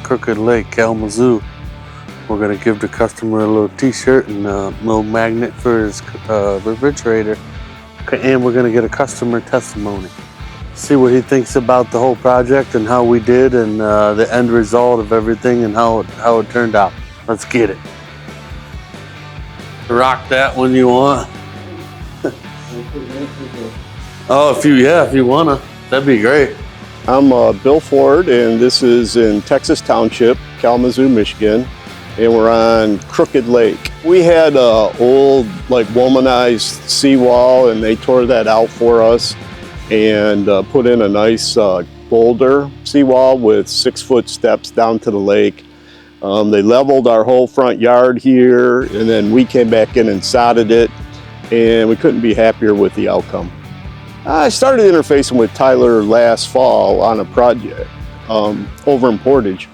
Crooked Lake, Kalamazoo. We're going to give the customer a little t-shirt and a little magnet for his refrigerator. And we're going to get a customer testimony. See what he thinks about the whole project and how we did and the end result of everything and how it turned out. Let's get it. Rock that when you want. Oh, if you wanna, that'd be great. I'm Bill Ford, and this is in Texas Township, Kalamazoo, Michigan, and we're on Crooked Lake. We had an old, womanized seawall, and they tore that out for us and put in a nice boulder seawall with 6-foot steps down to the lake. They leveled our whole front yard here, and then we came back in and sodded it, and we couldn't be happier with the outcome. I started interfacing with Tyler last fall on a project over in Portage,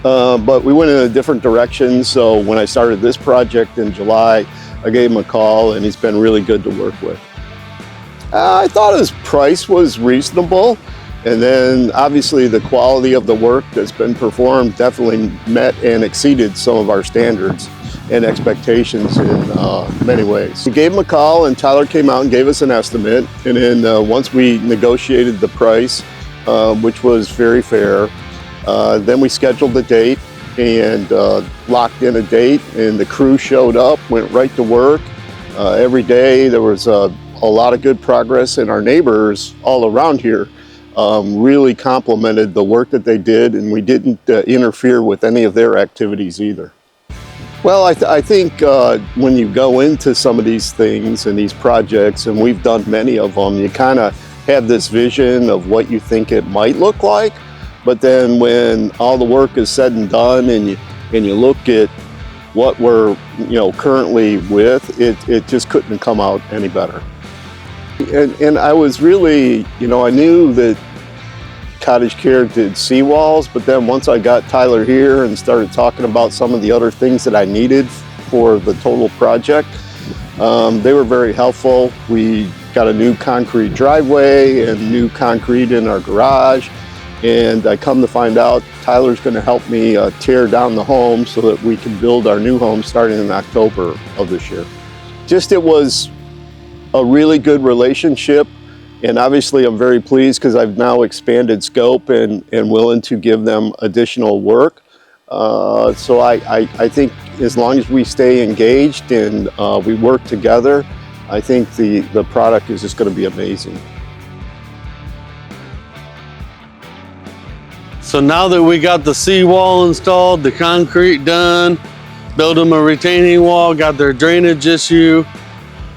but we went in a different direction. So when I started this project in July, I gave him a call, and he's been really good to work with. I thought his price was reasonable, and then obviously the quality of the work that's been performed definitely met and exceeded some of our standards and expectations in many ways. We gave him a call, and Tyler came out and gave us an estimate, and then once we negotiated the price, which was very fair, then we scheduled the date and locked in a date, and the crew showed up, went right to work. Every day there was a lot of good progress, and our neighbors all around here really complimented the work that they did, and we didn't interfere with any of their activities either. Well, I think when you go into some of these things and these projects, and we've done many of them, you kind of have this vision of what you think it might look like, but then when all the work is said and done, and you look at what we're currently with, it just couldn't come out any better. And I was really, I knew that Cottage Care did seawalls, but then once I got Tyler here and started talking about some of the other things that I needed for the total project, they were very helpful. We got a new concrete driveway and new concrete in our garage, and I come to find out Tyler's going to help me tear down the home so that we can build our new home starting in October of this year. It was a really good relationship, and obviously I'm very pleased because I've now expanded scope and willing to give them additional work. So I think as long as we stay engaged and we work together, I think the product is just going to be amazing. So now that we got the seawall installed, the concrete done, built them a retaining wall, got their drainage issue,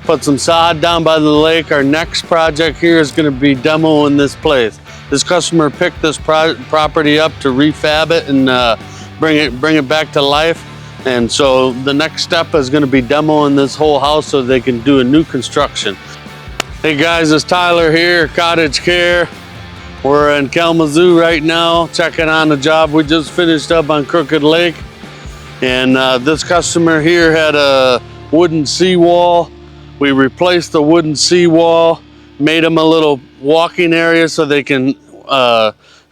put some sod down by the lake. Our next project here is going to be demoing this place. This customer picked this property up to refab it and bring it back to life. And so the next step is going to be demoing this whole house so they can do a new construction. Hey guys, it's Tyler here, Cottage Care. We're in Kalamazoo right now, checking on the job we just finished up on Crooked Lake. And this customer here had a wooden seawall. We replaced the wooden seawall, made them a little walking area so they can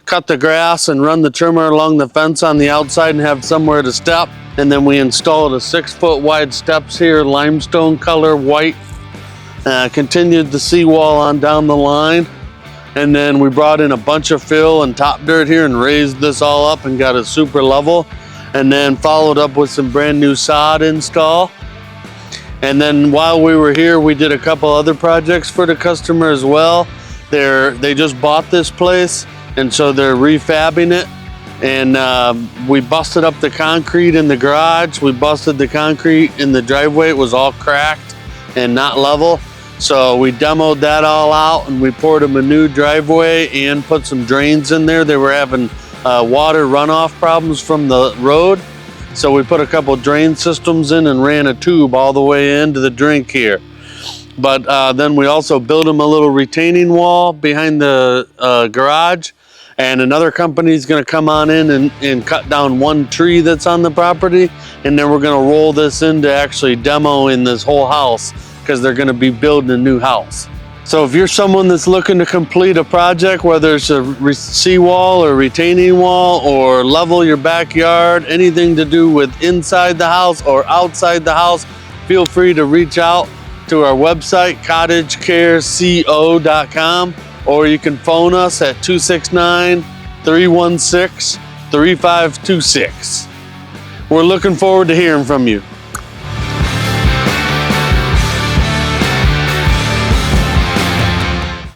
cut the grass and run the trimmer along the fence on the outside and have somewhere to step. And then we installed a 6-foot wide steps here, limestone color, white. Continued the seawall on down the line. And then we brought in a bunch of fill and top dirt here and raised this all up and got it super level. And then followed up with some brand new sod install. And then while we were here, we did a couple other projects for the customer as well. They just bought this place, and so they're refabbing it. And we busted up the concrete in the garage. We busted the concrete in the driveway. It was all cracked and not level. So we demoed that all out, and we poured them a new driveway and put some drains in there. They were having water runoff problems from the road. So we put a couple drain systems in and ran a tube all the way into the drink here. But then we also built them a little retaining wall behind the garage. And another company is going to come on in and cut down one tree that's on the property. And then we're going to roll this into actually demoing this whole house because they're going to be building a new house. So if you're someone that's looking to complete a project, whether it's a seawall or retaining wall or level your backyard, anything to do with inside the house or outside the house, feel free to reach out to our website, cottagecareco.com, or you can phone us at 269-316-3526. We're looking forward to hearing from you.